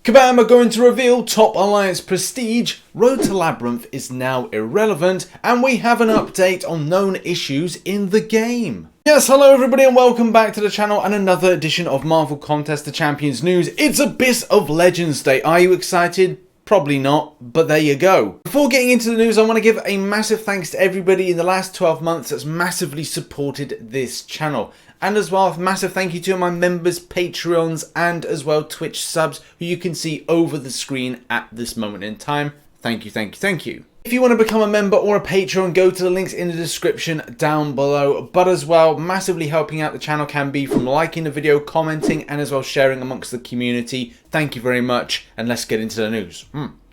Kabam are going to reveal Top Alliance Prestige, Road to Labyrinth is now irrelevant, and we have an update on known issues in the game. Yes, hello everybody and welcome back to the channel and another edition of Marvel Contest of Champions news. It's Abyss of Legends Day. Are you excited? Probably not, but there you go. Before getting into the news, I want to give a massive thanks to everybody in the last 12 months that's massively supported this channel. And as well, massive thank you to my members, Patreons, and as well Twitch subs, who you can see over the screen at this moment in time. Thank you, thank you, thank you. If you want to become a member or a Patreon, go to the links in the description down below. But as well, massively helping out the channel can be from liking the video, commenting, and as well sharing amongst the community. Thank you very much, and let's get into the news.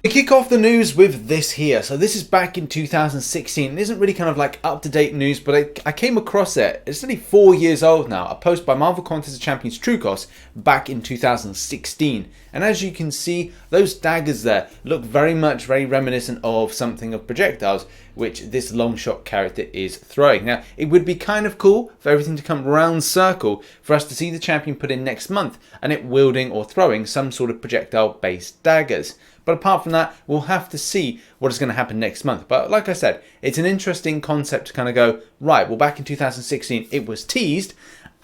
We kick off the news with this here. So this is back in 2016. It isn't really kind of like up-to-date news, but I came across it. It's only 4 years old now. A post by Marvel Contest of Champions Trucos back in 2016. And as you can see, those daggers there look very reminiscent of something of projectiles, which this long shot character is throwing. Now, it would be kind of cool for everything to come round circle for us to see the champion put in next month and it wielding or throwing some sort of projectile-based daggers. But apart from that, we'll have to see what is going to happen next month. But like I said, it's an interesting concept to kind of go, right, well, back in 2016, it was teased,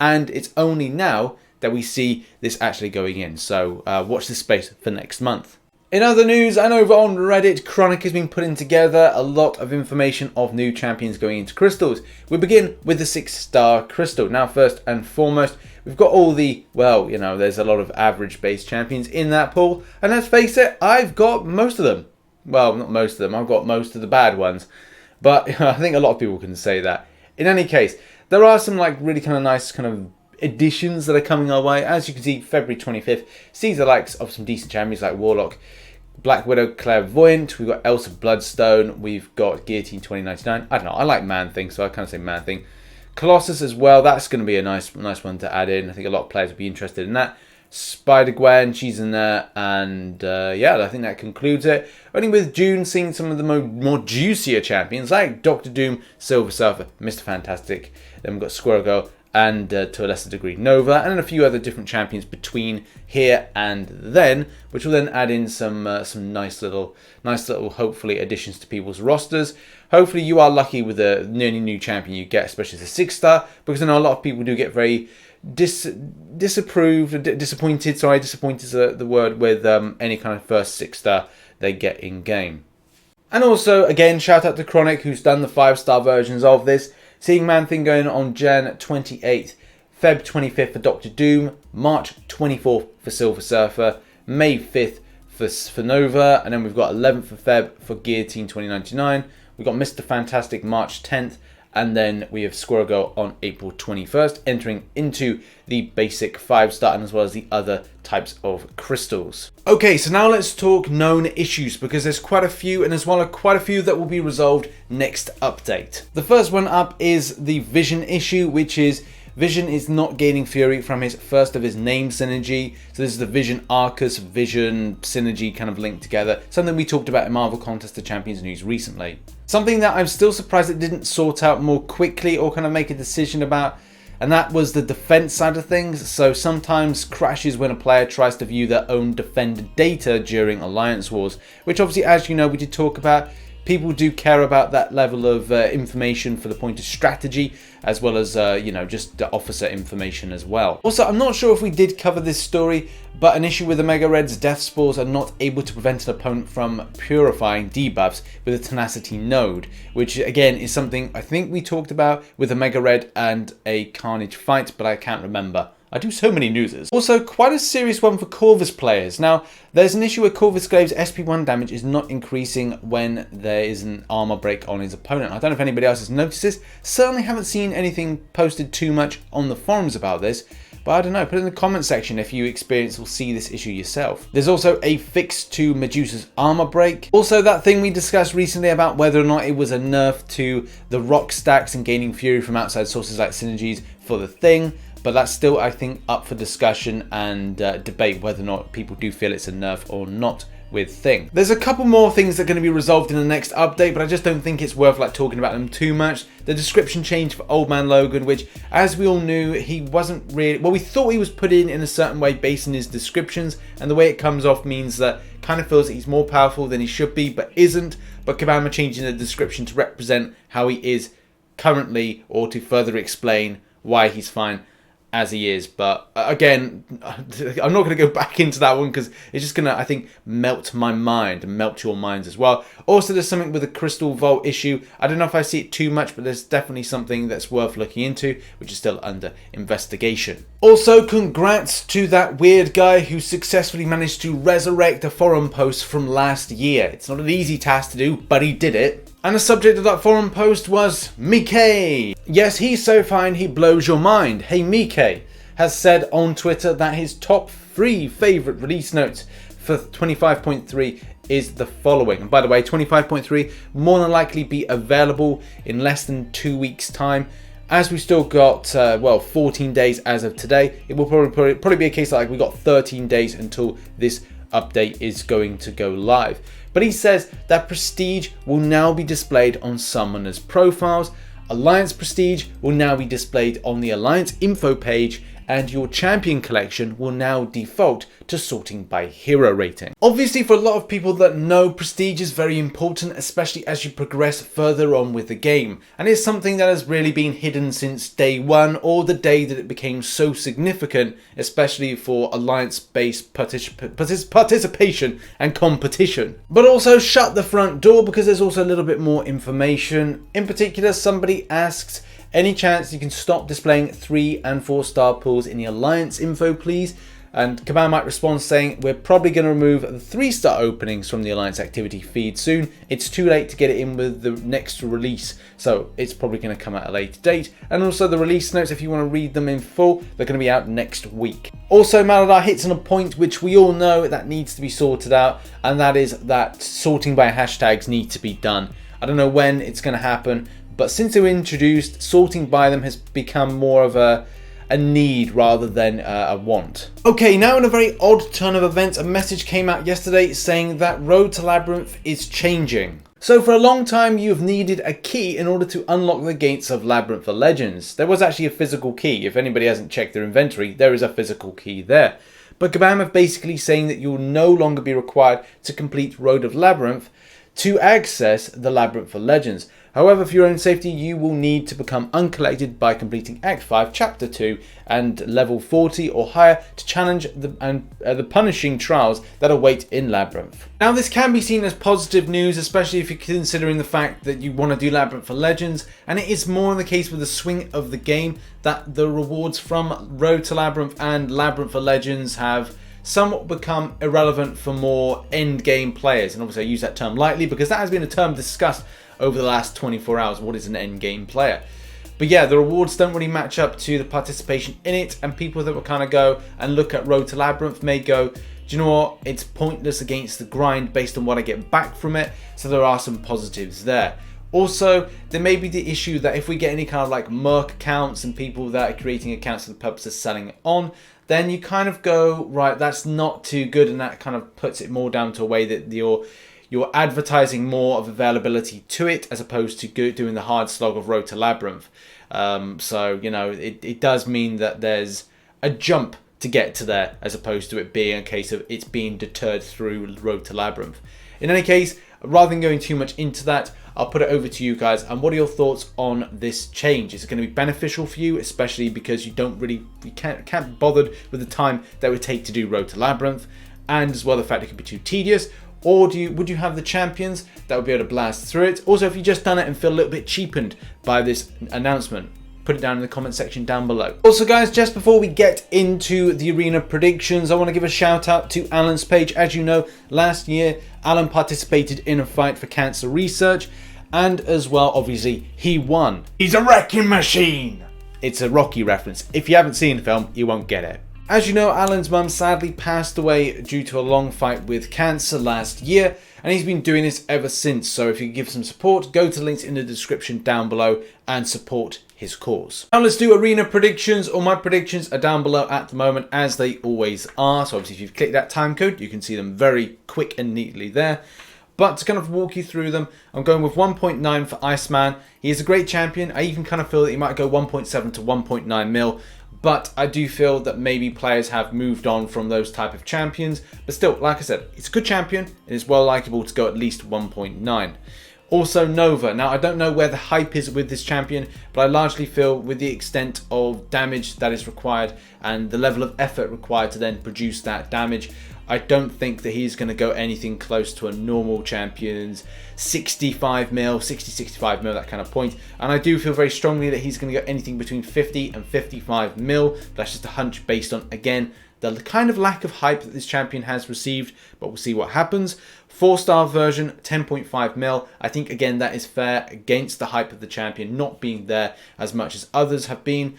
and it's only now that we see this actually going in. So watch this space for next month. In other news, and over on Reddit, Chronic has been putting together a lot of information of new champions going into crystals. We begin with the 6-star crystal. Now, first and foremost, we've got all the, well, you know, there's a lot of average base champions in that pool. And let's face it, I've got most of them. Well, not most of them, I've got most of the bad ones. But I think a lot of people can say that. In any case, there are some like really kind of nice kind of additions that are coming our way. As you can see, February 25th sees the likes of some decent champions like Warlock, Black Widow, Clairvoyant, we've got Elsa Bloodstone, we've got Guillotine 2099. I don't know, I like Man-Thing, so I kind of say Man-Thing. Colossus as well, that's going to be a nice one to add in. I think a lot of players will be interested in that. Spider-Gwen, she's in there, and yeah, I think that concludes it. Only with June seeing some of the more juicier champions like Doctor Doom, Silver Surfer, Mr. Fantastic, then we've got Squirrel Girl, and to a lesser degree Nova, and then a few other different champions between here and then, which will then add in some nice little hopefully additions to people's rosters. Hopefully you are lucky with the new champion you get, especially as a 6-star, because I know a lot of people do get very disappointed. Disappointed is the word with any kind of first 6-star they get in game. And also again, shout out to Chronic, who's done the 5-star versions of this. Seeing Man-Thing going on Jan 28th, Feb 25th for Doctor Doom, March 24th for Silver Surfer, May 5th for Nova, and then we've got 11th of Feb for Guillotine 2099. We've got Mr. Fantastic March 10th, and then we have Squirrel Girl on April 21st, entering into the basic 5-star and as well as the other types of crystals. Okay, so now let's talk known issues, because there's quite a few, and as well quite a few that will be resolved next update. The first one up is the Vision issue, which is Vision is not gaining Fury from his first of his name synergy. So this is the Vision Arcus, Vision synergy kind of linked together. Something we talked about in Marvel Contest of Champions news recently. Something that I'm still surprised it didn't sort out more quickly or kind of make a decision about, and that was the defense side of things. So sometimes crashes when a player tries to view their own defender data during Alliance Wars, which obviously, as you know, we did talk about. People do care about that level of information for the point of strategy, as well as, you know, just the officer information as well. Also, I'm not sure if we did cover this story, but an issue with the Mega Red's Death Spores are not able to prevent an opponent from purifying debuffs with a Tenacity node, which again is something I think we talked about with a Mega Red and a Carnage fight, but I can't remember. I do so many newses. Also, quite a serious one for Corvus players. Now, there's an issue where Corvus Glaive's SP1 damage is not increasing when there is an armor break on his opponent. I don't know if anybody else has noticed this. Certainly haven't seen anything posted too much on the forums about this, but I don't know, put it in the comment section if you experience or see this issue yourself. There's also a fix to Medusa's armor break. Also, that thing we discussed recently about whether or not it was a nerf to the rock stacks and gaining Fury from outside sources like synergies for the thing. But that's still, I think, up for discussion and debate whether or not people do feel it's a nerf or not weird thing. There's a couple more things that are going to be resolved in the next update, but I just don't think it's worth like talking about them too much. The description change for Old Man Logan, which, as we all knew, he wasn't really, well, we thought he was put in a certain way based on his descriptions, and the way it comes off means that kind of feels that he's more powerful than he should be, but isn't. But Kabam are changing the description to represent how he is currently, or to further explain why he's fine as he is. But again, I'm not going to go back into that one because it's just going to, I think, melt my mind and melt your minds as well. Also, there's something with the Crystal Vault issue. I don't know if I see it too much, but there's definitely something that's worth looking into, which is still under investigation. Also, congrats to that weird guy who successfully managed to resurrect a forum post from last year. It's not an easy task to do, but he did it. And the subject of that forum post was Mike. Yes, he's so fine he blows your mind. Hey, Mike has said on Twitter that his top 3 favourite release notes for 25.3 is the following. And by the way, 25.3 more than likely be available in less than 2 weeks' time. As we've still got, 14 days as of today, it will probably be a case like we got 13 days until this update is going to go live. But he says that Prestige will now be displayed on summoners' profiles, Alliance Prestige will now be displayed on the Alliance info page, and your champion collection will now default to sorting by hero rating. Obviously, for a lot of people that know, Prestige is very important, especially as you progress further on with the game, and it's something that has really been hidden since day one, or the day that it became so significant, especially for Alliance-based participation and competition. But also shut the front door, because there's also a little bit more information. In particular, somebody asked, any chance you can stop displaying 3 and 4 star pools in the Alliance info, please? And Kabam might respond saying, we're probably going to remove the 3-star openings from the Alliance activity feed soon. It's too late to get it in with the next release, so it's probably going to come at a later date. And also the release notes, if you want to read them in full, they're going to be out next week. Also, Maladar hits on a point which we all know that needs to be sorted out, and that is that sorting by hashtags needs to be done. I don't know when it's going to happen, but since they were introduced, sorting by them has become more of a need rather than a want. Okay, now in a very odd turn of events, a message came out yesterday saying that Road to Labyrinth is changing. So for a long time, you've needed a key in order to unlock the gates of Labyrinth for Legends. There was actually a physical key. If anybody hasn't checked their inventory, there is a physical key there. But Kabam are basically saying that you'll no longer be required to complete Road of Labyrinth to access the Labyrinth for Legends. However, for your own safety, you will need to become uncollected by completing Act 5, Chapter 2 and level 40 or higher to challenge the punishing trials that await in Labyrinth. Now, this can be seen as positive news, especially if you're considering the fact that you want to do Labyrinth for Legends, and it is more in the case with the swing of the game that the rewards from Road to Labyrinth and Labyrinth for Legends have somewhat become irrelevant for more end game players. And obviously I use that term lightly because that has been a term discussed over the last 24 hours. What is an end game player? But yeah, the rewards don't really match up to the participation in it, and people that will kind of go and look at Road to Labyrinth may go, do you know what, it's pointless against the grind based on what I get back from it. So there are some positives there. Also, there may be the issue that if we get any kind of like merc accounts and people that are creating accounts for the purpose of selling it on, then you kind of go, right, that's not too good, and that kind of puts it more down to a way that you're advertising more of availability to it as opposed to doing the hard slog of Road to Labyrinth. So, you know, it does mean that there's a jump to get to there as opposed to it being a case of it's being deterred through Road to Labyrinth. In any case, rather than going too much into that, I'll put it over to you guys, and what are your thoughts on this change? Is it going to be beneficial for you, especially because you can't be bothered with the time that it would take to do Road to Labyrinth, and as well the fact it could be too tedious? Or would you have the champions that would be able to blast through it? Also, if you just done it and feel a little bit cheapened by this announcement, put it down in the comment section down below. Also guys, just before we get into the arena predictions, I want to give a shout out to Alan's page. As you know, last year Alan participated in a fight for cancer research, and as well, obviously, he won. He's a wrecking machine! It's a Rocky reference. If you haven't seen the film, you won't get it. As you know, Alan's mum sadly passed away due to a long fight with cancer last year, and he's been doing this ever since. So if you give some support, go to the links in the description down below and support his cause. Now let's do arena predictions. All my predictions are down below at the moment, as they always are. So obviously if you've clicked that time code, you can see them very quick and neatly there. But to kind of walk you through them, I'm going with 1.9 for Iceman. He is a great champion. I even kind of feel that he might go 1.7 to 1.9 mil. But I do feel that maybe players have moved on from those type of champions. But still, like I said, it's a good champion. It is well likable to go at least 1.9. Also Nova. Now I don't know where the hype is with this champion, but I largely feel with the extent of damage that is required and the level of effort required to then produce that damage, I don't think that he's going to go anything close to a normal champion's 65 mil, 65 mil, that kind of point. And I do feel very strongly that he's going to go anything between 50 and 55 mil. That's just a hunch based on, again, the kind of lack of hype that this champion has received, but we'll see what happens. 4-star version, 10.5 mil. I think, again, that is fair against the hype of the champion not being there as much as others have been.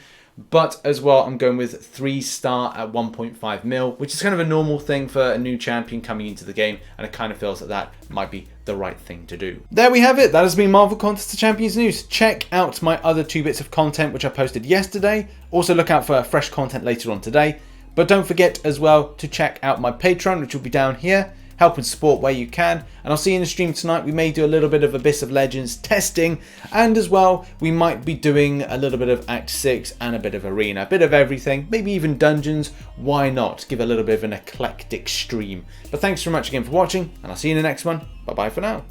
But as well, I'm going with 3-star at 1.5 mil, which is kind of a normal thing for a new champion coming into the game, and it kind of feels that that might be the right thing to do. There we have it. That has been Marvel Contest of Champions news. Check out my other 2 bits of content which I posted yesterday. Also look out for fresh content later on today. But don't forget as well to check out my Patreon, which will be down here. Help and support where you can, and I'll see you in the stream tonight. We may do a little bit of Abyss of Legends testing, and as well we might be doing a little bit of Act 6 and a bit of Arena, a bit of everything, maybe even Dungeons. Why not give a little bit of an eclectic stream? But thanks very much again for watching, and I'll see you in the next one. Bye bye for now.